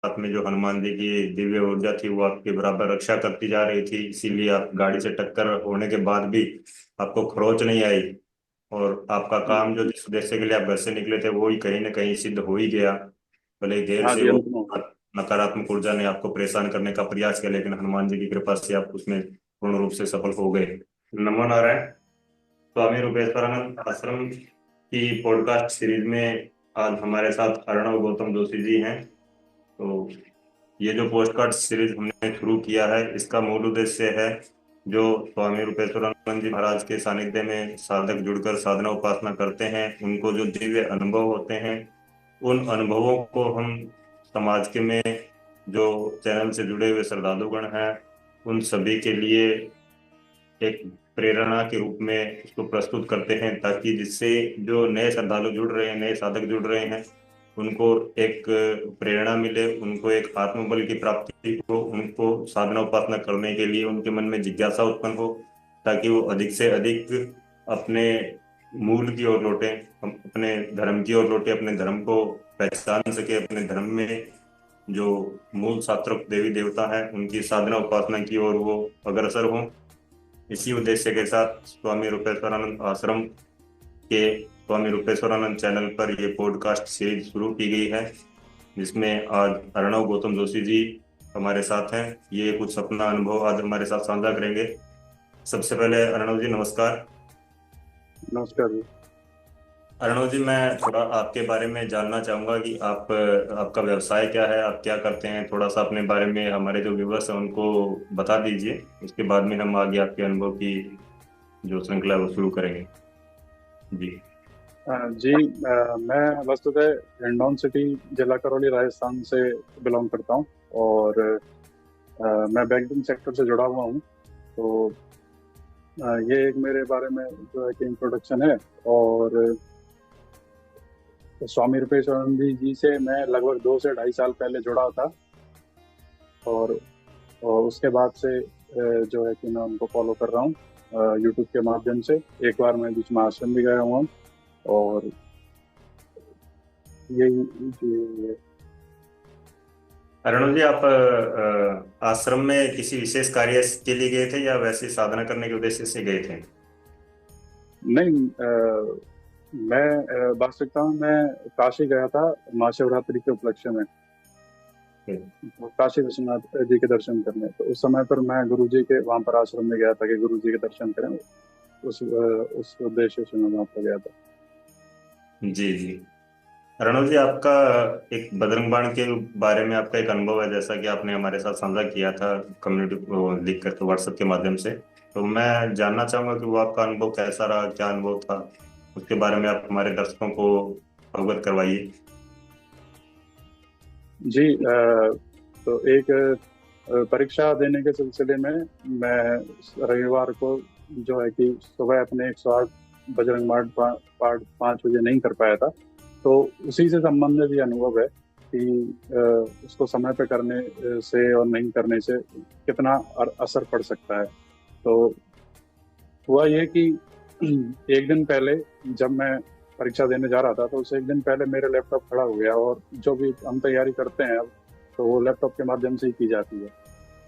साथ में जो हनुमान जी की दिव्य ऊर्जा थी वो आपके बराबर रक्षा करती जा रही थी, इसीलिए आप गाड़ी से टक्कर होने के बाद भी आपको खरोच नहीं आई। और आपका काम जो जिस उद्देश्य के लिए आप घर से निकले थे वो ही कहीं ना कहीं सिद्ध हो ही गया। भले ही देर हाँ से जी, वो अंत में। नकारात्मक ऊर्जा ने आपको परेशान करने का प्रयास किया, लेकिन हनुमान जी की कृपा से आप उसमें पूर्ण रूप से सफल हो गए। नमो नारायण। स्वामी रूपेश्वरानंद आश्रम की पॉडकास्ट सीरीज में आज हमारे साथ अर्णव गौतम जोशी जी हैं। तो ये जो पोस्टकार्ड सीरीज हमने शुरू किया है इसका मूल उद्देश्य है, जो स्वामी रूपेश्वरानंद जी महाराज के सानिध्य में साधक जुड़कर साधना उपासना करते हैं उनको जो दिव्य अनुभव होते हैं, उन अनुभवों को हम समाज के में जो चैनल से जुड़े हुए श्रद्धालुगण हैं उन सभी के लिए एक प्रेरणा के रूप में इसको प्रस्तुत करते हैं, ताकि जिससे जो नए श्रद्धालु जुड़ रहे हैं, नए साधक जुड़ रहे हैं, उनको एक प्रेरणा मिले, उनको एक आत्मबल की प्राप्ति हो, उनको साधना उपासना करने के लिए उनके मन में जिज्ञासा उत्पन्न हो, ताकि वो अधिक से अधिक अपने मूल की ओर लौटे, अपने धर्म की ओर लौटे, अपने धर्म को पहचान सके, अपने धर्म में जो मूल शास्त्रोक्त देवी देवता है उनकी साधना उपासना की ओर वो अग्रसर हो। इसी उद्देश्य के साथ स्वामी रूपेश्वरानंद आश्रम के स्वामी रूपेश्वरानंद चैनल पर ये पॉडकास्ट सीरीज शुरू की गई है, जिसमें आज अर्णव गौतम जोशी जी हमारे साथ हैं। ये कुछ अपना अनुभव आज हमारे साथ साझा करेंगे। सबसे पहले अर्णव जी नमस्कार। नमस्कार जी। अर्णव जी, मैं थोड़ा आपके बारे में जानना चाहूंगा कि आप आपका व्यवसाय क्या है, आप क्या करते हैं, थोड़ा सा अपने बारे में हमारे जो व्यूवर्स हैं उनको बता दीजिए। उसके बाद में हम आगे आपके अनुभव की जो श्रृंखला है वो शुरू करेंगे। जी। जी, मैं वस्तुतः हिंडौन सिटी, जिला करौली, राजस्थान से बिलोंग करता हूँ। और मैं बैंकिंग सेक्टर से जुड़ा हुआ हूँ। तो ये एक मेरे बारे में जो है कि इंट्रोडक्शन है। और स्वामी रूपेश्वरानंद जी से मैं लगभग 2 से 2.5 साल पहले जुड़ा था। और, और उसके बाद से जो है कि मैं उनको फॉलो कर रहा हूँ यूट्यूब के माध्यम से। एक बार मैं बीच में आश्रम भी गया हुआ हूँ। और यही जी। अरुण जी, आप आश्रम में किसी विशेष कार्य के लिए गए थे या वैसे साधना करने के उद्देश्य से गए थे? नहीं, मैं वास्तविकता में मैं काशी गया था महाशिवरात्रि के उपलक्ष्य में। तो काशी विश्वनाथ जी के दर्शन करने, तो उस समय पर मैं गुरु जी के वहां पर आश्रम में गया था कि गुरु जी के दर्शन करें। उस उद्देश्य से मैं वहां पर गया था। जी जी। रणो जी, आपका एक बजरंग बाण के बारे में आपका एक अनुभव है, जैसा कि आपने हमारे साथ साझा किया था कम्युनिटी को लिख करके व्हाट्सएप के माध्यम से। तो मैं जानना चाहूंगा कि वो आपका अनुभव कैसा रहा, क्या अनुभव था, उसके बारे में आप हमारे दर्शकों को अवगत करवाइए। जी, तो एक परीक्षा देने के सिलसिले में मैं रविवार को जो है कि सुबह अपने 108 बजरंग बाण पाठ 5 बजे नहीं कर पाया था। तो उसी से संबंधित ये अनुभव है कि उसको समय पे करने से और नहीं करने से कितना असर पड़ सकता है। तो हुआ ये कि एक दिन पहले जब मैं परीक्षा देने जा रहा था, तो उससे एक दिन पहले मेरे लैपटॉप खड़ा हो गया। और जो भी हम तैयारी करते हैं अब, तो वो लैपटॉप के माध्यम से ही की जाती है।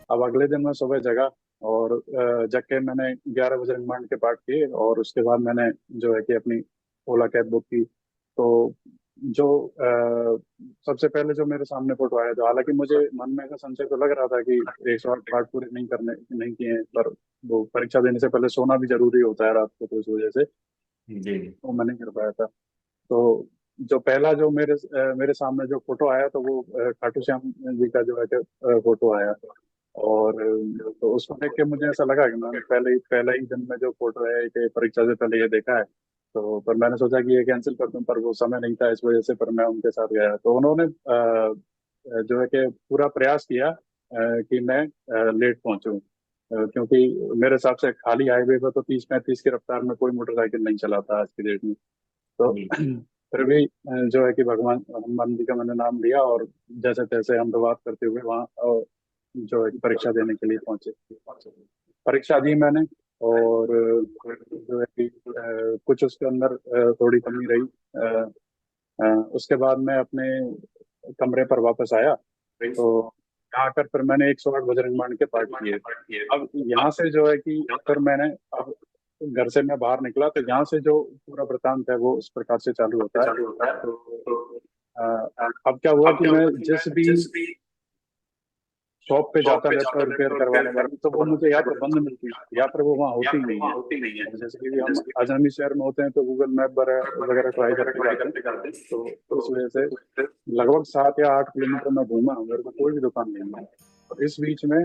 अब अगले दिन मैं सुबह जगा और जग के मैंने 11 बजे बाण के पाठ किए। और उसके बाद मैंने जो है कि अपनी ओला कैब बुक की। तो जो सबसे पहले जो मेरे सामने फोटो आया, तो हालांकि मुझे मन में ऐसा संशय तो लग रहा था कि 108 पाठ पूरे नहीं किए हैं। पर वो परीक्षा देने से पहले सोना भी जरूरी होता है रात को, तो इस वजह से जी वो मैं नहीं कर पाया था। तो जो पहला जो मेरे सामने जो फोटो आया, तो वो खाटू श्याम जी का जो है कि फोटो आया। और तो उसको देख के मुझे ऐसा लगा कि मैंने पहले ही दिन में जो फोटो है कि परीक्षा से पहले ये देखा है। तो पर मैंने सोचा कि ये कैंसिल कर दूं, पर वो समय नहीं था इस वजह से। पर मैं उनके साथ गया, तो उन्होंने जो है कि पूरा प्रयास किया कि मैं लेट पहुंचूं। क्योंकि मेरे हिसाब से खाली हाईवे पर तो 30-35 की रफ्तार में कोई मोटरसाइकिल नहीं चलाता आज की डेट में। तो जी। फिर भी जो है कि भगवान हनुमान जी का मैंने नाम लिया, और जैसे तैसे हम तो बात करते हुए वहाँ जो है कि परीक्षा देने के लिए पहुंचे। परीक्षा दी मैंने। और जो है कि कुछ उसके अंदर थोड़ी कमी रही। उसके बाद मैं अपने कमरे पर वापस आया। तो यहाँ आकर फिर मैंने 108 बजरंग बाण के पाठ किए। अब यहाँ से जो है कि फिर मैंने, अब घर से मैं बाहर निकला तो यहाँ से जो पूरा वृतांत है वो इस प्रकार से चालू होता है। तो अ, अब क्या हुआ कि मैं जिस भी शॉप पे जाता रहता है रिपेयर करवाने वाली, तो वो मुझे या तो बंद मिलती है या फिर वो वहाँ होती ही नहीं है। अब जैसे कि हम अजनबी शहर में होते हैं तो गूगल मैप वगैरह ट्राई करके जाते हैं, तो इस वजह से लगभग 7 या 8 किलोमीटर मैं घूमा हूँ, मेरे को कोई भी दुकान नहीं मिली। और इस बीच में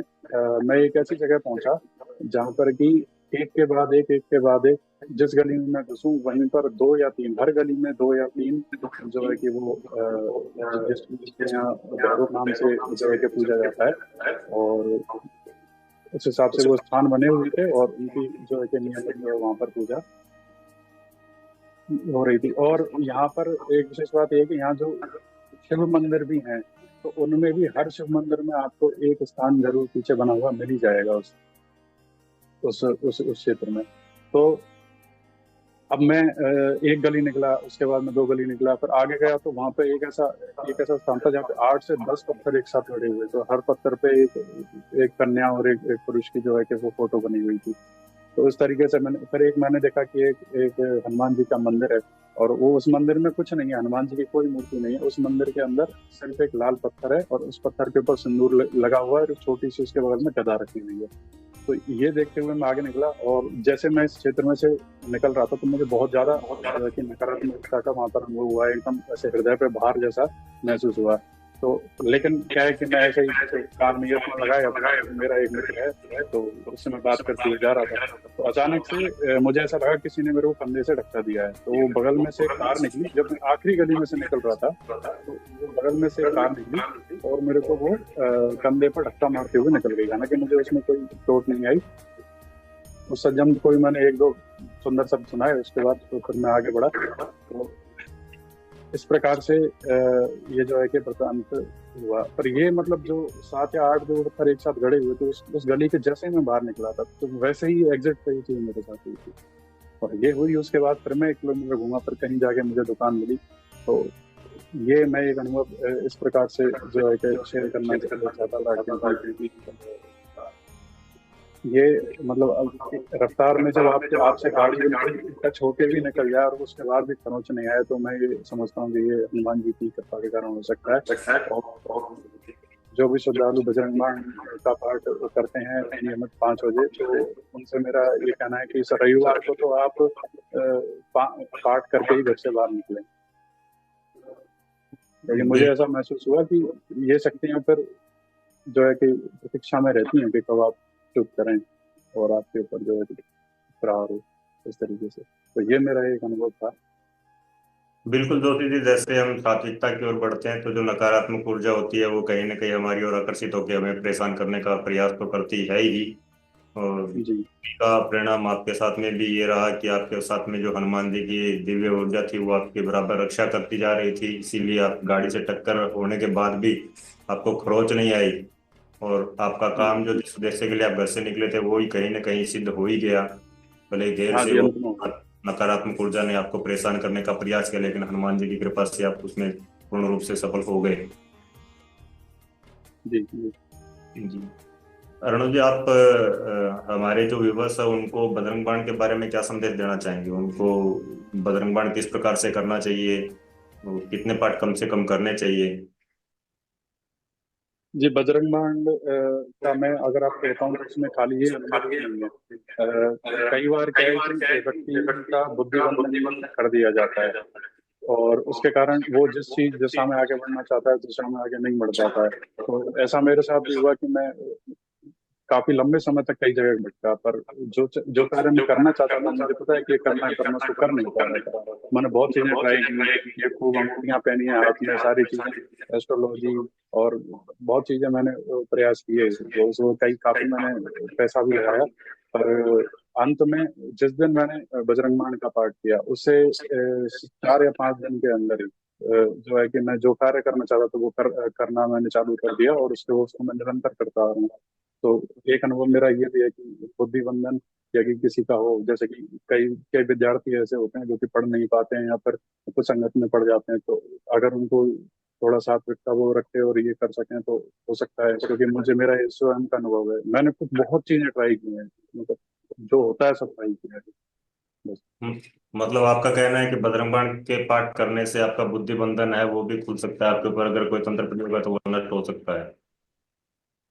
मैं एक ऐसी जगह पहुंचा जहाँ पर कि एक के बाद एक के बाद एक, जिस गली में मैं घुसूं वहीं पर दो या तीन, हर गली में दो या तीन जो है कि वो जिसके यहाँ भैरव नाम से जो है कि पूजा जाता है, और उस हिसाब से वो स्थान बने हुए थे और उनकी जो है कि नियमित जो है वहाँ पर पूजा हो रही थी। और यहाँ पर एक विशेष बात यह है कि यहाँ जो शिव मंदिर भी हैं, तो उनमें भी हर शिव मंदिर में आपको एक स्थान जरूर पीछे बना हुआ मिल ही जाएगा उस क्षेत्र में। तो अब मैं एक गली निकला, उसके बाद मैं 2 गली निकला, फिर आगे गया तो वहां पे एक ऐसा स्थान था जहाँ पे 8 से 10 पत्थर एक साथ लड़े हुए, तो हर पत्थर पे एक कन्या और एक पुरुष की जो है कि वो फोटो बनी हुई थी। तो इस तरीके से मैंने देखा कि एक एक हनुमान जी का मंदिर है, और वो उस मंदिर में कुछ नहीं है, हनुमान जी की कोई मूर्ति नहीं है उस मंदिर के अंदर, सिर्फ एक लाल पत्थर है और उस पत्थर के ऊपर सिंदूर लगा हुआ है और एक छोटी सी उसके बगल में गदा रखी हुई है। तो ये देखते हुए मैं आगे निकला, और जैसे मैं इस क्षेत्र में से निकल रहा था तो मुझे बहुत ज्यादा कि नकारात्मकता का वहां पर अनुभव हुआ, एकदम ऐसे हृदय पे भार जैसा महसूस हुआ। तो लेकिन क्या है कि मैं ऐसे ही काम नियत में लगाया, मेरा एक मित्र है तो उससे मैं बात करते हुए जा रहा था, तो अचानक से मुझे ऐसा लगा किसी ने मेरे को कंधे से धक्का दिया है। तो वो बगल में से एक कार निकली, जब मैं आखिरी गली में से निकल रहा था तो वो बगल में से एक कार निकली और मेरे को वो कंधे पर धक्का मारते हुए निकल गई। हालांकि मुझे उसमें कोई चोट नहीं आई। उस सज्जन को भी मैंने एक दो सुंदर शब्द सुनाए, उसके बाद तो फिर मैं आगे बढ़ा। तो इस प्रकार से ये जो है कि वृतांत हुआ। पर ये मतलब जो 7 या 8 जो पत्थर एक साथ गड़े हुए थे, उस गली के जैसे ही मैं बाहर निकला था तो वैसे ही एग्जिट पे ये चीज मेरे साथ हुई थी। और ये हुई, उसके बाद फिर मैं 1 किलोमीटर घूमा, फिर कहीं जाके मुझे दुकान मिली। तो ये मैं एक अनुभव इस प्रकार से जो है कि शेयर करना चाहता था, क्योंकि ये मतलब अब रफ्तार में जब आपके आपसे गाड़ी बिल्कुल टच होके भी निकल जाए और उसके बाद भी खरोंच नहीं आए, तो मैं ये समझता हूँ कि ये हनुमान जी की कृपा के कारण हो सकता है। और जो भी श्रद्धालु बजरंग बाण का पाठ करते हैं नियमित 5 बजे, तो उनसे मेरा ये कहना है कि इस रविवार को तो आप पाठ करके ही घर से बाहर निकलें। लेकिन मुझे ऐसा महसूस हुआ कि ये शक्तियां फिर जो है कि प्रतीक्षा में रहती हैं कि कब आप चुप करें और आपके ऊपर जो है कि प्रहार हो, इस तरीके से। तो ये मेरा एक अनुभव था। बिल्कुल दोस्ती जी, जैसे हम सात्विकता की ओर बढ़ते हैं तो जो नकारात्मक ऊर्जा होती है वो कहीं ना कहीं हमारी ओर आकर्षित होकर हमें परेशान करने का प्रयास तो करती है ही। और जी का परिणाम आपके साथ में भी ये रहा कि आपके साथ में जो हनुमान जी की दिव्य ऊर्जा थी वो आपके बराबर रक्षा करती जा रही थी, इसीलिए आप गाड़ी से टक्कर होने के बाद भी आपको खरोच नहीं आई। और आपका जी। काम जो जिस उद्देश्य के लिए आप घर से निकले थे वो ही कहीं ना कहीं सिद्ध हो ही गया। भले ही देर हाँ से जी, वो अंत में हो गया। नकारात्मक ऊर्जा ने आपको परेशान करने का प्रयास किया, लेकिन हनुमान जी की कृपा से आप उसमें पूर्ण रूप से सफल हो गए। जी जी। जी। अरुण जी, आप हमारे जो व्यूवर्स है उनको बजरंग बाण के बारे में क्या संदेश देना चाहेंगे? उनको बजरंग बाण किस प्रकार से करना चाहिए, वो कितने पार्ट कम से कम करने चाहिए? जी, बजरंग बाण का मैं अगर आपको बताऊं तो इसमें खाली ये अनुभव ही नहीं है। कई बार क्या है कि व्यक्ति का बुद्धिबंधन कर दिया जाता है, और उसके कारण वो जिस चीज दिशा में आगे बढ़ना चाहता है, दिशा में आगे नहीं बढ़ पाता है। तो ऐसा मेरे साथ भी हुआ कि मैं काफी लंबे समय तक कई जगह भटका, पर जो कार्य मैं करना चाहता था, मुझे पता है कि ये करना है, पर मैं उसको कर नहीं पा रहा था। मैंने बहुत चीजें ट्राई की, ये खूब अंगूठियां पहनी है हाथ में, सारी चीजें, एस्ट्रोलॉजी और बहुत चीजें मैंने प्रयास किए, वो कई काफी मैंने पैसा भी लगाया। पर अंत में जिस दिन मैंने बजरंग बाण का पाठ किया, उससे 4 या 5 दिन के अंदर ही जो है कि मैं जो कार्य करना चाहता था वो करना मैंने चालू कर दिया, और उसके उसको मैं निरंतर करता आ रहा हूँ। तो एक अनुभव मेरा ये भी है कि बुद्धिबंधन या कि किसी का हो, जैसे कि कई कई विद्यार्थी ऐसे होते हैं जो कि पढ़ नहीं पाते हैं या फिर कुछ संगत में पड़ जाते हैं, तो अगर उनको थोड़ा सात्विकता वो रखे और ये कर सकें तो हो सकता है, क्योंकि मुझे मेरा ये स्वयं का अनुभव है। मैंने कुछ बहुत चीजें ट्राई की हैं, मतलब जो होता है सब ट्राई किया है बस। हम्म, मतलब आपका कहना है कि बजरंग बाण के पाठ करने से आपका बुद्धि बंधन है वो भी खुल सकता है आपके ऊपर, अगर कोई तंत्र प्रयोग है तो वो नष्ट हो सकता है।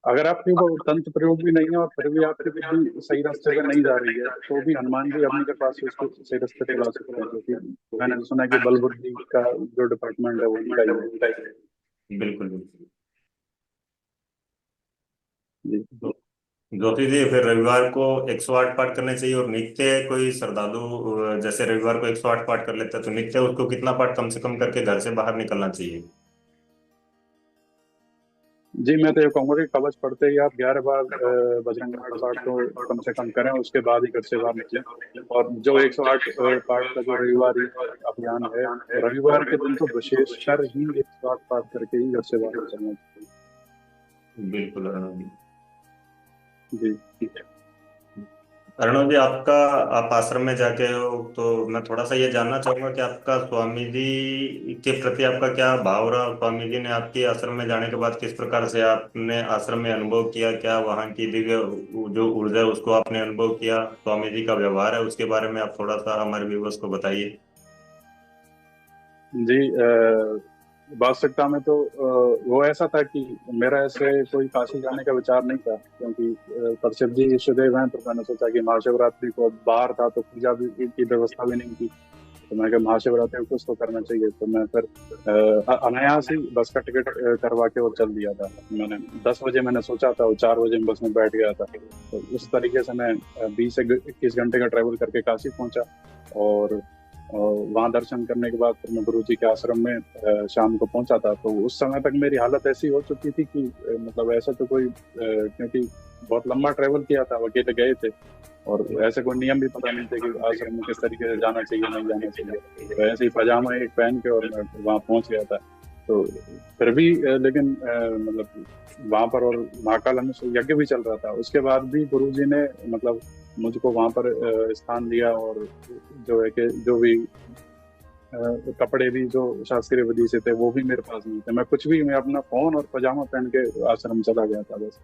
अगर आपके वो तंत्र प्रयोग भी नहीं है और फिर भी आपकी बुद्धि सही रास्ते पे नहीं जा रही है, तो भी हनुमान जी अपनी कृपा से उसको सही रास्ते पे ला सकते हैं, क्योंकि मैंने सुना है कि बल बुद्धि का जो डिपार्टमेंट है वो उनका ही है। बिल्कुल बिल्कुल। जी। तो ज्योति जी, फिर रविवार को 108 पाठ करने चाहिए, और नित्य कोई श्रद्धालु जैसे रविवार को 108 पाठ कर लेता है तो नित्य उसको कितना पाठ कम से कम करके घर से बाहर निकलना चाहिए? जी, मैं तो ये कहूंगा कि कवच पढ़ते ही आप 11 बार बजरंग बाण पाठ तो कम से कम करें, उसके बाद ही घर से बाहर निकलें। और जो 108 पाठ का जो रविवारी अभियान है, रविवार के दिन तो विशेषकर ही 108 पाठ करके ही घर से बाहर निकलना चाहिए। बिल्कुल अर्णव जी। जी। अर्णव जी, आपका आप आश्रम में जाके हो तो मैं थोड़ा सा ये जानना चाहूंगा कि आपका स्वामी जी के प्रति आपका क्या भाव रहा? स्वामी जी ने आपके आश्रम में जाने के बाद किस प्रकार से आपने आश्रम में अनुभव किया? क्या वहाँ की दिव्य जो ऊर्जा है उसको आपने अनुभव किया? स्वामी जी का व्यवहार है उसके बारे में आप थोड़ा सा हमारे व्यूवर्स को बताइए। जी, वास्तविकता में तो वो ऐसा था कि मेरा ऐसे कोई काशी जाने का विचार नहीं था, क्योंकि प्रसिद्ध जी इष्टदेव हैं, तो मैंने सोचा कि महाशिवरात्रि को बाहर था तो पूजा भी की व्यवस्था भी नहीं थी, तो मैं कहा महाशिवरात्रि को कुछ तो करना चाहिए। तो मैं फिर अनायास ही बस का टिकट करवा के और चल दिया था। मैंने 10 बजे मैंने सोचा था और 4 बजे मैं बस में बैठ गया था। तो उस तरीके से मैं 20 से 21 घंटे का ट्रैवल करके काशी पहुंचा। और वहाँ दर्शन करने के बाद फिर मैं गुरु जी के आश्रम में शाम को पहुंचा था। तो उस समय तक मेरी हालत ऐसी हो चुकी थी कि मतलब ऐसा तो कोई क्योंकि बहुत लंबा ट्रैवल किया था, अकेले गए थे, और ऐसे कोई नियम भी पता नहीं थे कि आश्रम में किस तरीके से जाना चाहिए नहीं जाना चाहिए। तो ऐसे ही पजामा एक पहन के और मैं वहाँ पहुंच गया था। तो फिर भी लेकिन मतलब वहां पर और महाकाल अनुष्ठ यज्ञ भी चल रहा था, उसके बाद भी गुरु जी ने मतलब मुझको वहां पर स्थान दिया। और जो है कि जो भी कपड़े भी जो शास्त्रीय विधि से थे वो भी मेरे पास नहीं थे, मैं कुछ भी, मैं अपना फोन और पजामा पहन के आश्रम चला गया था बस।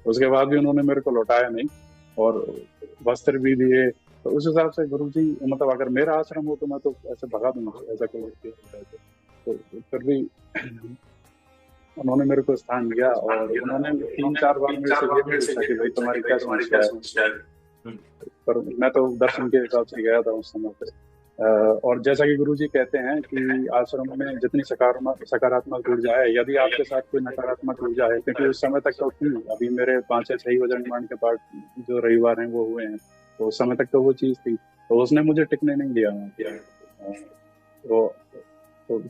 उसके बाद भी उन्होंने मेरे को लौटाया नहीं और वस्त्र भी दिए। तो उस हिसाब से गुरु जी, मतलब अगर मेरा आश्रम हो तो मैं तो ऐसे भगा दूंगा, ऐसा कोई तो फिर भी उन्होंने मेरे को स्थान दिया। और उन्होंने 3-4 बार मेरे से ये भी पूछा कि भाई तुम्हारी क्या समस्या है, पर मैं तो दर्शन के हिसाब से गया था उस समय पे। और जैसा कि गुरु जी कहते हैं कि आश्रम में जितनी सकारात्मक ऊर्जा है, यदि आपके साथ कोई नकारात्मक ऊर्जा है, क्योंकि उस समय तक तो थी, अभी मेरे 5 या 6 बजरंग बाण के पाठ जो रविवार हैं वो हुए हैं, तो उस समय तक तो वो चीज थी, तो उसने मुझे टिकने नहीं दिया वहाँ। तो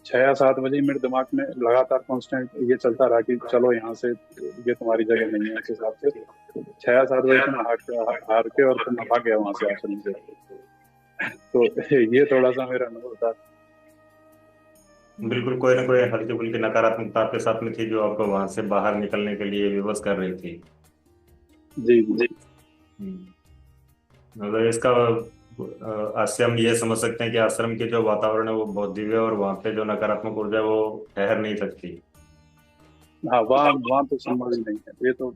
6 या 7 बजे मेरे दिमाग में लगातार कांस्टेंट ये चलता रहा कि चलो यहाँ से, ये तुम्हारी जगह नहीं है, इस हिसाब से 6 या 7 बजे तो मैं हार के और फिर मैं भाग गया वहां से आश्रम से। तो ये थोड़ा सा मेरा अनुभव था। बिल्कुल, कोई ना कोई हल्की फुल्की नकारात्मकता आपके साथ में थी जो आपको वहां से बाहर निकलने के लिए विवश कर रही थी। जी जी। हम्म। मतलब इसका आज से हम ये समझ सकते हैं कि आश्रम के जो वातावरण है वो बहुत दिव्य है और वहाँ पे जो नकारात्मक ऊर्जा है वो ठहर नहीं सकती। हाँ, वहाँ वहाँ तो संभव ही नहीं है ये तो,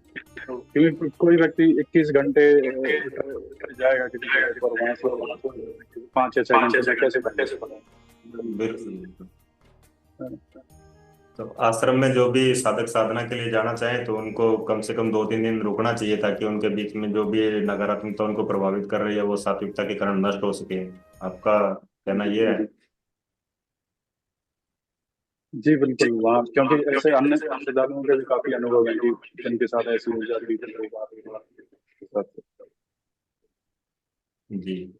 क्योंकि कोई व्यक्ति 21 घंटे जाएगा किसी जगह पर, वहां से 5 या 6 घंटे में कैसे बनेगा। बिल्कुल बिल्कुल। तो आश्रम में जो भी साधक साधना के लिए जाना चाहें तो उनको कम से कम 2-3 दिन रुकना चाहिए, ताकि उनके बीच में जो भी नकारात्मकता उनको प्रभावित कर रही है वो सात्विकता के कारण नष्ट हो सके। आपका कहना ये है? जी बिल्कुल, वहाँ क्योंकि ऐसे अन्य श्रद्धालुओं के भी काफी अनुभव हैं कि जिनके साथ ऐसी ऊर्जा थी फिर लोग आपके साथ। जी।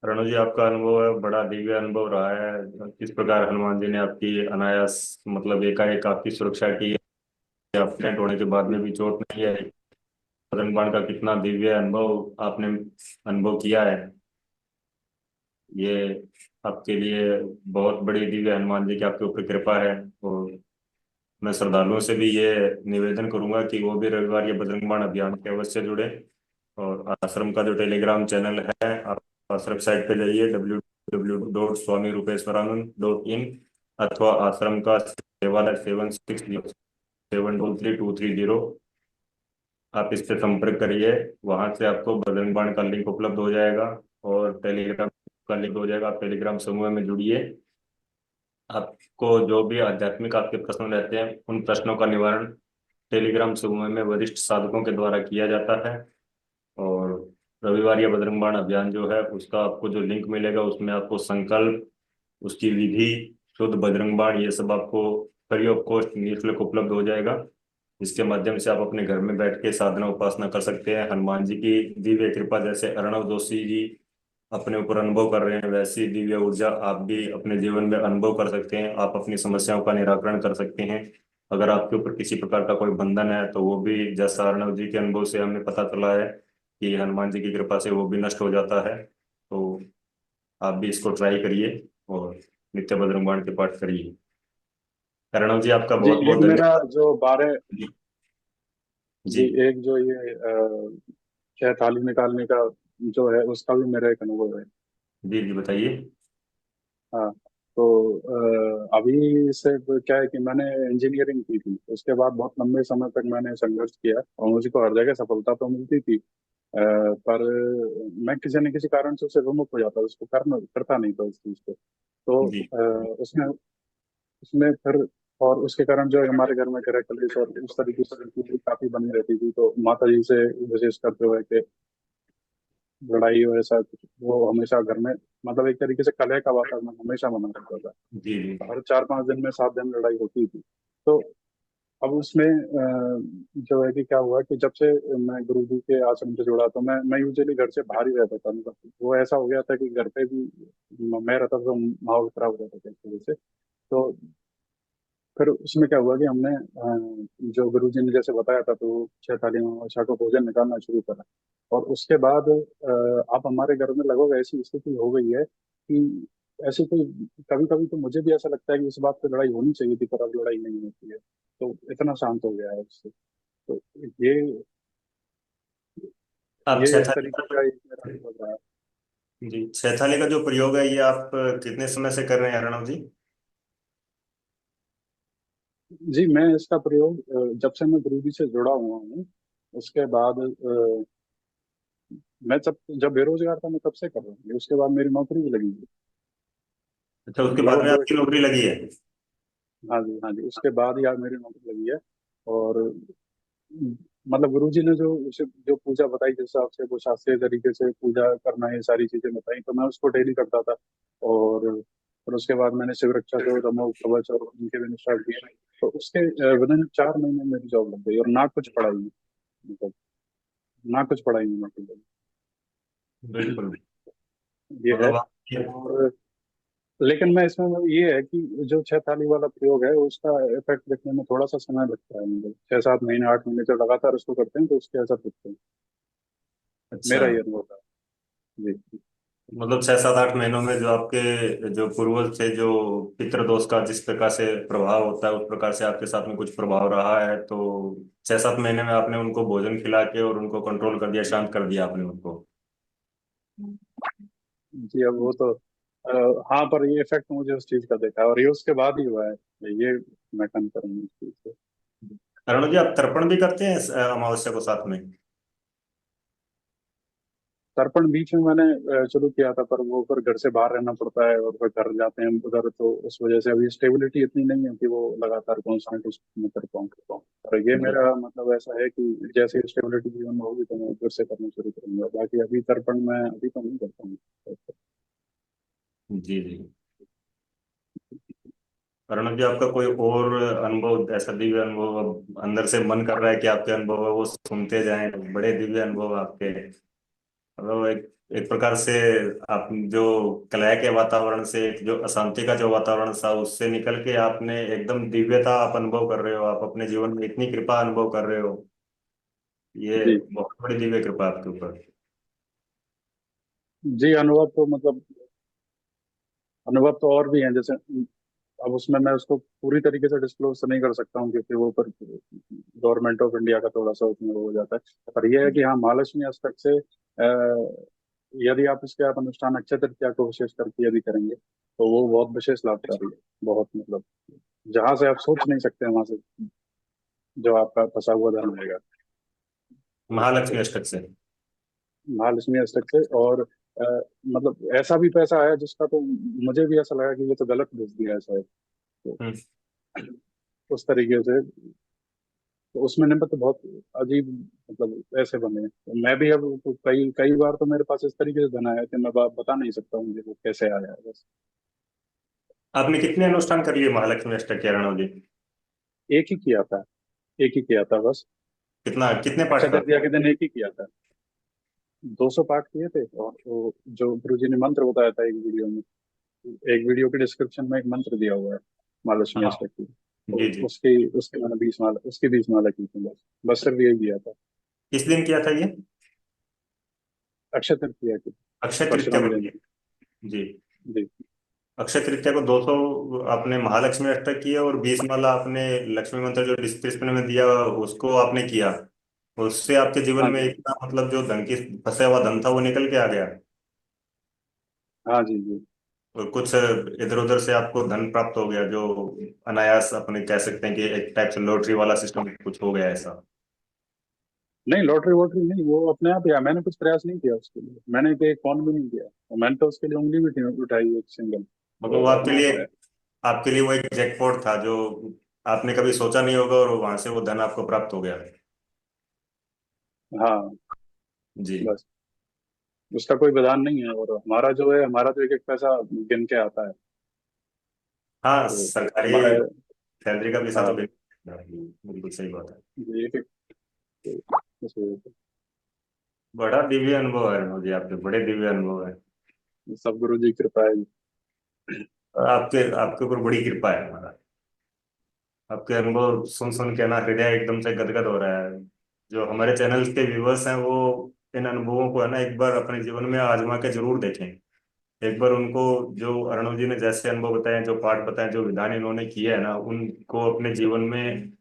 रणु जी, आपका अनुभव है बड़ा दिव्य अनुभव रहा है, किस प्रकार हनुमान जी ने आपकी अनायास मतलब एकाएक आपकी सुरक्षा की है, एक्सीडेंट होने के बाद में भी चोट नहीं है। बजरंग बाण का कितना दिव्य अनुभव आपने अनुभव किया है, ये आपके लिए बहुत बड़ी दिव्य हनुमान जी की आपके ऊपर कृपा है। और मैं श्रद्धालुओं से भी ये निवेदन करूंगा कि वो भी रविवार ये बजरंग बाण अभियान के अवश्य जुड़े। और आश्रम का जो टेलीग्राम चैनल है, आप आश्रम साइट पे जाइए www.swamirupeeswaranand.in, अथवा आश्रम का सेवालय 7607232230। आप इससे संपर्क करिए। वहां से आपको बजरंग बाण का लिंक उपलब्ध हो जाएगा और टेलीग्राम का लिंक हो जाएगा। आप टेलीग्राम समूह में जुड़िए। आपको जो भी आध्यात्मिक आपके प्रश्न रहते हैं उन प्रश्नों का निवारण टेलीग्राम समूह में वरिष्ठ साधकों के द्वारा किया जाता है। और रविवार या बजरंग बाण अभियान जो है उसका आपको जो लिंक मिलेगा उसमें आपको संकल्प, उसकी विधि, शुद्ध बजरंग बाण, ये सब आपको फ्री ऑफ कॉस्ट निःशुल्क उपलब्ध हो जाएगा। इसके माध्यम से आप अपने घर में बैठ के साधना उपासना कर सकते हैं। हनुमान जी की दिव्य कृपा, जैसे अर्णव जोशी जी अपने ऊपर अनुभव कर रहे हैं, वैसी दिव्य ऊर्जा आप भी अपने जीवन में अनुभव कर सकते हैं। आप अपनी समस्याओं का निराकरण कर सकते हैं। अगर आपके ऊपर किसी प्रकार का कोई बंधन है तो वो भी, जैसा अर्णव जी के अनुभव से हमें पता चला है कि हनुमान जी की कृपा से वो भी नष्ट हो जाता है। तो आप भी इसको ट्राई करिए और नित्य बजरंग बाण के पाठ करिए। अर्णव जी आपका जी, बहुत एक बहुत मेरा धन्यवाद। जो 12, जी जी एक जो ये छह थाली निकालने का जो है उसका भी मेरा एक अनुभव है। जी जी बताइए। हाँ, तो अभी से क्या है कि मैंने इंजीनियरिंग की थी, उसके बाद बहुत लंबे समय तक मैंने संघर्ष किया और मुझको हर जगह सफलता तो मिलती थी। पर मैं किसी न किसी कारण से उससे विमुख हो जाता, उसको करता नहीं था उस चीज को। तो जी उसमें उसमें फिर, और उसके कारण जो है हमारे घर में करेक्ट कलेश और उस तरीके से चीजें काफी बनी रहती थी। तो माता जी से विशेष करते हुए कि लड़ाई और ऐसा कुछ वो हमेशा घर में, मतलब एक तरीके से कलह का वातावरण हमेशा बना रहता था। जी जी हर 4-5 दिन में 7 दिन लड़ाई होती थी। तो अब उसमें जो है कि क्या हुआ कि जब से मैं गुरु जी के आश्रम से जुड़ा तो मैं यूजुअली घर से बाहर ही रहता था। मतलब वो ऐसा हो गया था कि घर पे भी मैं रहता था तो माहौल खराब हो जाता था इस वजह से। तो फिर उसमें क्या हुआ कि हमने जो गुरु जी ने जैसे बताया था तो 6 थालियों का भोजन निकालना शुरू करा। और उसके बाद अब हमारे घर में लगभग ऐसी स्थिति हो गई है कि ऐसी कोई, कभी कभी तो मुझे भी ऐसा लगता है कि इस बात पे लड़ाई होनी चाहिए थी पर अब लड़ाई नहीं होती है। तो इतना शांत हो गया है उससे। तो ये आप ये इस छैथाली तरीके का एक मेरा अनुभव रहा है। जी, छैथाली का जो प्रयोग है ये आप कितने समय से कर रहे हैं अर्णव जी? जी, मैं इसका प्रयोग जब से मैं गुरु जी से जुड़ा हुआ हूँ उसके बाद मैं जब जब बेरोजगार था मैं तब से कर रहा हूँ। उसके बाद मेरी नौकरी भी लगी है। अच्छा, उसके बाद लगभग में जो है आपकी कि, नौकरी लगी है? हाँ जी हाँ जी, उसके बाद यार मेरी नौकरी लगी है। और मतलब गुरु जी ने जो जो पूजा बताई जिस हिसाब से वो शास्त्रीय तरीके से पूजा करना, ये सारी चीजें बताई तो मैं उसको डेली करता था। और फिर उसके बाद मैंने शिव रक्षा जो रमो कवच और उनके भी स्टार्ट किए। तो उसके विदिन 4 महीने में मेरी जॉब लग गई और ना कुछ पढ़ाई, मतलब ना कुछ पढ़ाई में नौकरी लगी। बिल्कुल। ये है। मतलब आप और लेकिन मैं इसमें ये है कि जो 6 थाली वाला प्रयोग है उसका इफेक्ट दिखने में थोड़ा सा समय लगता है। मतलब 6-7 महीने 8 महीने तो लगातार उसको करते हैं तो उसके असर दिखते हैं। अच्छा, मेरा ये अनुभव था। जी मतलब 6 7 8 महीनों में जो आपके जो पूर्वज थे, जो पितृदोष का जिस प्रकार से प्रभाव होता है उस प्रकार से आपके साथ में कुछ प्रभाव रहा है, तो 6 7 महीने में आपने उनको भोजन खिला के और उनको कंट्रोल कर दिया, शांत कर दिया आपने उनको। जी, अब वो तो हाँ, पर ये इफेक्ट मुझे उस चीज का देखा है और ये उसके बाद ही हुआ है। ये मैं कंफर्म हूँ इस चीज से। अरुण जी, आप तर्पण भी करते हैं अमावस्या को साथ में? तर्पण बीच में मैंने शुरू किया था पर वो फिर घर से बाहर रहना पड़ता है और फिर घर जाते हैं उधर, तो उस वजह से अभी स्टेबिलिटी इतनी नहीं है कि वो लगातार कॉन्स्टेंट उसमें कर पाऊँ। और ये मेरा मतलब ऐसा है कि जैसे स्टेबिलिटी जीवन में होगी तो मैं फिर से करना शुरू करूंगा। बाकी अभी तर्पण मैं अभी तो नहीं करता हूँ। जी जी। अर्णव जी, आपका कोई और अनुभव, ऐसा दिव्य अनुभव अब अंदर से मन कर रहा है कि आपके अनुभव है वो सुनते जाएं, बड़े दिव्य अनुभव आपके। मतलब एक एक प्रकार से आप जो कलह के वातावरण से, जो अशांति का जो वातावरण था उससे निकल के आपने एकदम दिव्यता आप अनुभव कर रहे हो, आप अपने जीवन में इतनी कृपा अनुभव कर रहे हो। ये जी बहुत बड़ी दिव्य कृपा आपके ऊपर। जी, अनुभव तो मतलब अनुभव तो और भी हैं। जैसे अब उसमें मैं उसको पूरी तरीके से डिस्क्लोज तो नहीं कर सकता हूँ क्योंकि वो पर गवर्नमेंट ऑफ इंडिया का थोड़ा सा उसमें वो हो जाता है। पर यह है कि हाँ, महालक्ष्मी अष्टक से यदि आप इसके आप अनुष्ठान अक्षय तृतीया को विशेष करके यदि करेंगे तो वो बहुत विशेष लाभकारी है। बहुत मतलब जहां से आप सोच नहीं सकते वहां से जो आपका फंसा हुआ धन रहेगा। महालक्ष्मी अष्टक से। महालक्ष्मी अष्टक से। और मतलब ऐसा भी पैसा आया जिसका तो मुझे भी ऐसा लगा कि ये तो गलत भेज दिया है शायद। तो हम्म। उस तरीके से तो उसमें नंबर तो बहुत अजीब मतलब ऐसे बने हैं। तो मैं भी अब तो कई कई बार तो मेरे पास इस तरीके से धन आया कि मैं बता नहीं सकता हूँ मुझे वो कैसे आया है बस। आपने कितने अनुष्ठान कर लिए महालक्ष्मी अष्टक के, अर्णव जी? एक ही किया था। एक ही किया था बस। कितना, कितने अक्षय पाठ कर? तृतीया के दिन एक ही किया था। 200 पाठ किए थे। और वो जो गुरु जी ने मंत्र बताया था एक वीडियो में, एक वीडियो के डिस्क्रिप्शन में एक मंत्र दिया हुआ है महालक्ष्मी हाँ। अष्टक की। जी तो जी। उसकी उसके मैंने 20 माला, उसकी 20 माला की थी बस। बस सिर्फ यही किया था। किस दिन किया था ये? अक्षय तृतीया की। अक्षय तृतीया परशुराम को जयंती। किया? जी। जी। अक्षय तृतीया को 200 आपने महालक्ष्मी अष्टक किया, और 20 माला आपने लक्ष्मी मंत्र जो डिस्क्रिप्शन में दिया उसको आपने किया। उससे आपके जीवन हाँ में जी। इतना मतलब जो धन की फंसा हुआ धन था वो निकल के आ गया, हाँ जी जी। और कुछ इधर उधर से आपको धन प्राप्त हो गया, जो अनायास अपने कह सकते हैं कि एक टाइप से लॉटरी वाला सिस्टम कुछ हो गया ऐसा। नहीं लॉटरी वॉटरी नहीं, वो अपने आप ही। मैंने कुछ प्रयास नहीं किया उसके लिए। मैंने तो एक फोन भी नहीं किया और मैंने तो उसके लिए उंगली भी नहीं उठाई एक सिंगल। मतलब वो वो अपने आप आया। आपके लिए वो एक जैकपॉट था जो आपने कभी सोचा नहीं होगा, और वहां से वो धन आपको प्राप्त हो गया। हाँ जी। बस। उसका कोई विधान नहीं है। और हमारा जो है, हमारा तो एक एक पैसा गिन के आता है। हाँ, तो सरकारी हमारा सैलरी का भी साथ हाँ में। बिल्कुल सही बात है। एक एक इस वजह से बड़ा दिव्य अनुभव है मुझे, आपके बड़े दिव्य अनुभव है। सब गुरु जी की कृपा है। और आपके आपके ऊपर बड़ी कृपा है हमारा। आपके अनुभव सुन सुन के ना हृदय एकदम से गदगद हो रहा है। जो हमारे चैनल के व्यूवर्स हैं वो इन अनुभवों को है ना एक बार अपने जीवन में आजमा के जरूर देखें। एक बार उनको, जो अर्णव जी ने जैसे अनुभव बताए, जो पाठ बताए, जो विधान इन्होंने किए है ना, उनको अपने जीवन में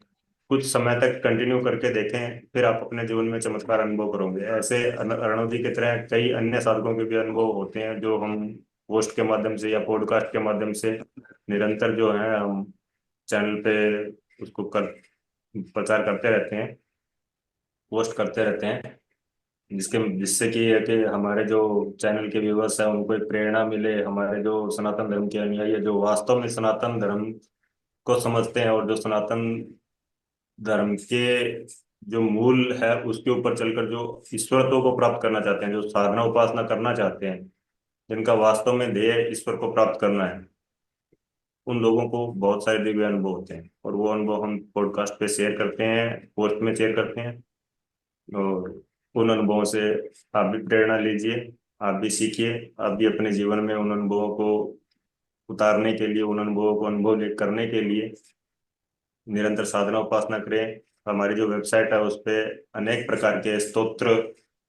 कुछ समय तक कंटिन्यू करके देखें, फिर आप अपने जीवन में चमत्कार अनुभव करोगे। ऐसे अर्णव जी की तरह कई अन्य साधकों के भी अनुभव होते हैं, जो हम पोस्ट के माध्यम से या पॉडकास्ट के माध्यम से निरंतर जो है हम चैनल पे उसको कर प्रचार करते रहते हैं, पोस्ट करते रहते हैं, जिससे कि है कि हमारे जो चैनल के व्यूवर्स हैं उनको एक प्रेरणा मिले, हमारे जो सनातन धर्म के अनुयायी है, जो वास्तव में सनातन धर्म को समझते हैं और जो सनातन धर्म के जो मूल है उसके ऊपर चलकर जो ईश्वरत्व को प्राप्त करना चाहते हैं, जो साधना उपासना करना चाहते हैं, जिनका वास्तव में ध्येय ईश्वर को प्राप्त करना है, उन लोगों को बहुत सारे दिव्य अनुभव होते हैं, और वो अनुभव हम पॉडकास्ट पे शेयर करते हैं, पोस्ट में शेयर करते हैं। और उन अनुभवों से आप भी प्रेरणा लीजिए, आप भी सीखिए, आप भी अपने जीवन में उन अनुभवों को उतारने के लिए, उन अनुभवों को करने के लिए निरंतर साधना उपासना करें। हमारी जो वेबसाइट है उस पे अनेक प्रकार के स्तोत्र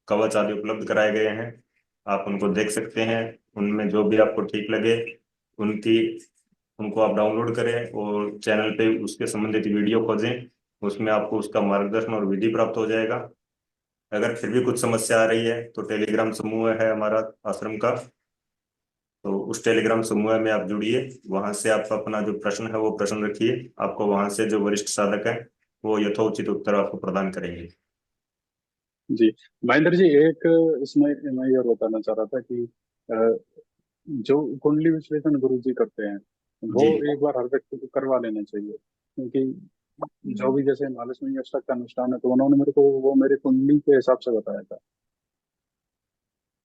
कवच आदि उपलब्ध कराए गए हैं, आप उनको देख सकते हैं। उनमें जो भी आपको ठीक लगे उनकी उनको आप डाउनलोड करें और चैनल पे उसके संबंधित वीडियो खोजें, उसमें आपको उसका मार्गदर्शन और विधि प्राप्त हो जाएगा। अगर फिर भी कुछ समस्या आ रही है तो टेलीग्राम समूह है हमारा आश्रम का, तो उस टेलीग्राम समूह में आप जुड़िए, वहां से आप अपना जो प्रश्न है वो प्रश्न रखिए, आपको वहां से जो वरिष्ठ साधक है वो यथोचित उत्तर आपको प्रदान करेंगे। जी। महेंद्र जी एक इसमें मैं ये और बताना चाह रहा था कि जो कुंडली विश्लेषण गुरु जी करते हैं वो जी। एक बार हर व्यक्ति को करवा लेना चाहिए। क्योंकि जो भी जैसे महालक्ष्मी अष्टक का अनुष्ठान है तो उन्होंने मेरे को वो मेरे कुंडली के हिसाब से बताया था। तो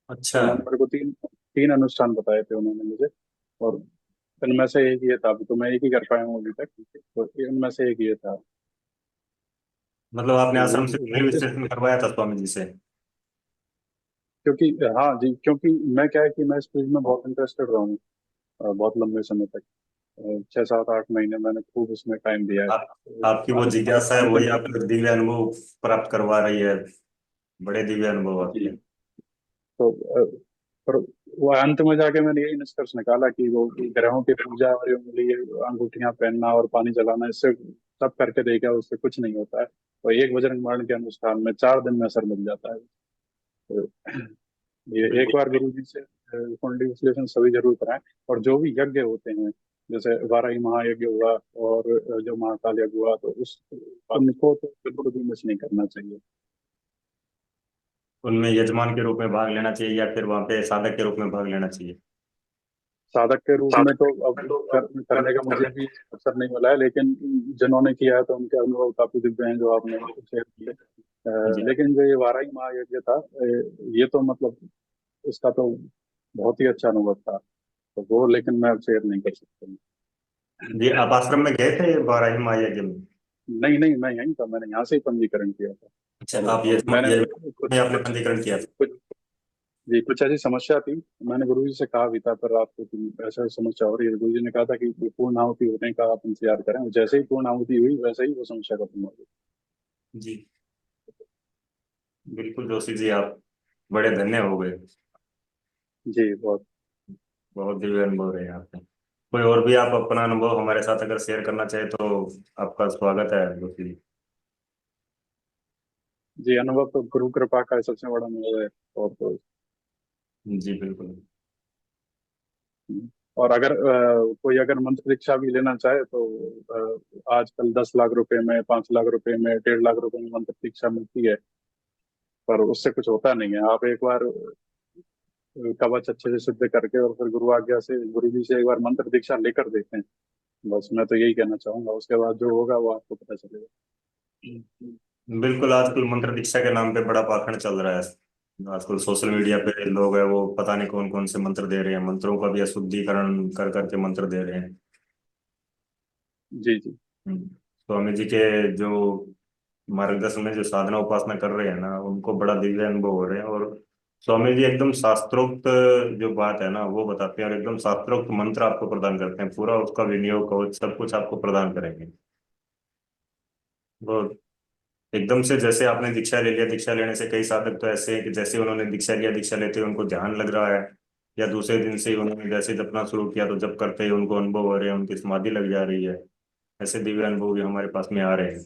अच्छा। उन्होंने मेरे को तीन तीन अनुष्ठान बताए थे उन्होंने मुझे। और इनमें से एक ये था। अभी तो मैं एक ही कर पाया हूँ अभी तक। तो इनमें से एक ये था। मतलब आपने तो आश्रम से वो कुंडली इस विश्लेषण करवाया था स्वामी जी से? क्योंकि हाँ जी, क्योंकि मैं क्या है कि मैं इस फील्ड में बहुत इंटरेस्टेड रहा हूँ बहुत लंबे समय तक। 6 7 8 महीने मैंने खूब उसमें टाइम दिया है। आप आपकी वो जिज्ञासा है अंतिम वही आपको दिव्य अनुभव प्राप्त करवा रही है, बड़े दिव्य अनुभव आपके। जी। तो पर वो अंत में जाके मैंने यही निष्कर्ष निकाला कि वो ग्रहों की पूजा और ये अंगूठियां पहनना और पानी जलाना, इससे सब करके देखा उससे कुछ नहीं होता है। और एक बजरंग बाण के अनुष्ठान में 4 दिन में असर मिल जाता है। तो ये एक बिल्कुल। बार गुरु जी से कुंडली विश्लेषण सभी जरूर कराएं। और जो भी यज्ञ होते हैं, जैसे वाराही महायज्ञ हुआ और जो महाकाल यज्ञ हुआ, तो उस उनको तो बिल्कुल भी मिस नहीं करना चाहिए। उनमें यजमान के रूप में भाग लेना चाहिए या फिर वहां पे साधक के रूप में भाग लेना चाहिए? साधक के रूप में तो अब करने का मुझे भी अवसर नहीं मिला है, लेकिन जिन्होंने किया है तो उनके अनुभव काफी दिव्य हैं जो आपने शेयर किए। जी लेकिन जो ये वाराही महायज्ञ था, ये तो मतलब इसका तो बहुत ही अच्छा अनुभव था, तो वो लेकिन मैं अब शेयर नहीं कर सकता। जी। आप आश्रम में गए थे वाराही माँ यज्ञ में? नहीं नहीं, मैं यहीं था, मैंने यहाँ से ही पंजीकरण किया था। अच्छा, और आप ये मैंने में कुछ आपने कुछ पंजीकरण किया था? कुछ जी, कुछ ऐसी समस्या थी। मैंने गुरु जी से कहा भी था, पर आपको ऐसा समस्या हो रही है, गुरु जी ने कहा था कि पूर्ण आहुति होने का आप इंतजार करें, जैसे ही पूर्ण आहुति हुई वैसे ही वो समस्या खत्म हो गई। जी बिल्कुल जोशी जी, आप बड़े धन्य हो गए। जी बहुत। बहुत दिव्य अनुभव रहे आपके। कोई और भी आप अपना अनुभव हमारे साथ अगर शेयर करना चाहे तो आपका स्वागत है जोशी जी। जी, अनुभव तो गुरु कृपा का सबसे बड़ा अनुभव है। और तो जी बिल्कुल। और अगर कोई अगर मंत्र दीक्षा भी लेना चाहे तो आजकल 10 लाख रुपए में, 5 लाख रुपए में, 1.5 लाख रुपए में मंत्र दीक्षा मिलती है। पर उससे कुछ होता नहीं है। आप एक बार कवच अच्छे से सिद्ध करके और फिर गुरु आज्ञा से गुरु जी से एक बार मंत्र दीक्षा लेकर देखें। बस मैं तो यही कहना चाहूंगा, उसके बाद जो होगा वो आपको पता चलेगा। बिल्कुल, आजकल मंत्र दीक्षा के नाम पे बड़ा पाखंड चल रहा है। आजकल सोशल मीडिया पे लोग है वो पता नहीं कौन कौन से मंत्र दे रहे हैं, मंत्रों का भी अशुद्धिकरण कर करके मंत्र दे रहे हैं। जी जी। स्वामी जी के जो मार्गदर्शन में जो साधना उपासना कर रहे हैं ना, उनको बड़ा दिव्य अनुभव हो रहे हैं। और स्वामी जी एकदम शास्त्रोक्त जो बात है ना वो बताते हैं, और एकदम शास्त्रोक्त मंत्र आपको प्रदान करते हैं, पूरा उसका विनियोग कवच सब कुछ आपको प्रदान करेंगे। वो एकदम से जैसे आपने दीक्षा ले लिया, दीक्षा लेने से कई साधक तो ऐसे हैं कि जैसे उन्होंने दीक्षा लिया, दीक्षा लेते ही उनको ध्यान लग रहा है, या दूसरे दिन से ही उन्होंने जैसे जपना शुरू किया तो जब करते ही उनको अनुभव हो रहे हैं, उनकी समाधि लग जा रही है। ऐसे दिव्य अनुभव भी हमारे पास में आ रहे हैं।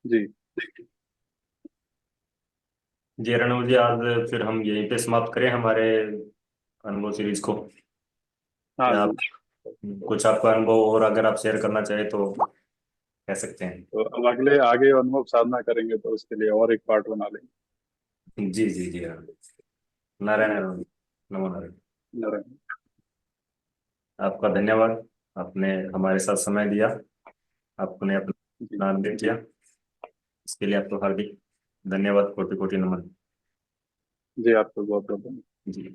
जी। जी रणवीर जी, आज फिर हम यहीं पे समाप्त करें हमारे अनुभव सीरीज को, हाँ या आप जी। कुछ आपका अनुभव और अगर आप शेयर करना चाहें तो कह सकते हैं? तो अब अगले आगे अनुभव साधना करेंगे तो उसके लिए और एक पार्ट बना लेंगे। जी जी जी हाँ। नारायण नारायण। नमो नारायण। नारायण। आपका धन्यवाद, आपने हमारे साथ समय दिया, आपने जी। अपना अध्ययन किया, इसके लिए आपको हार्दिक धन्यवाद, कोटि कोटि नमन। जी आपको बहुत बहुत धन्यवाद। जी।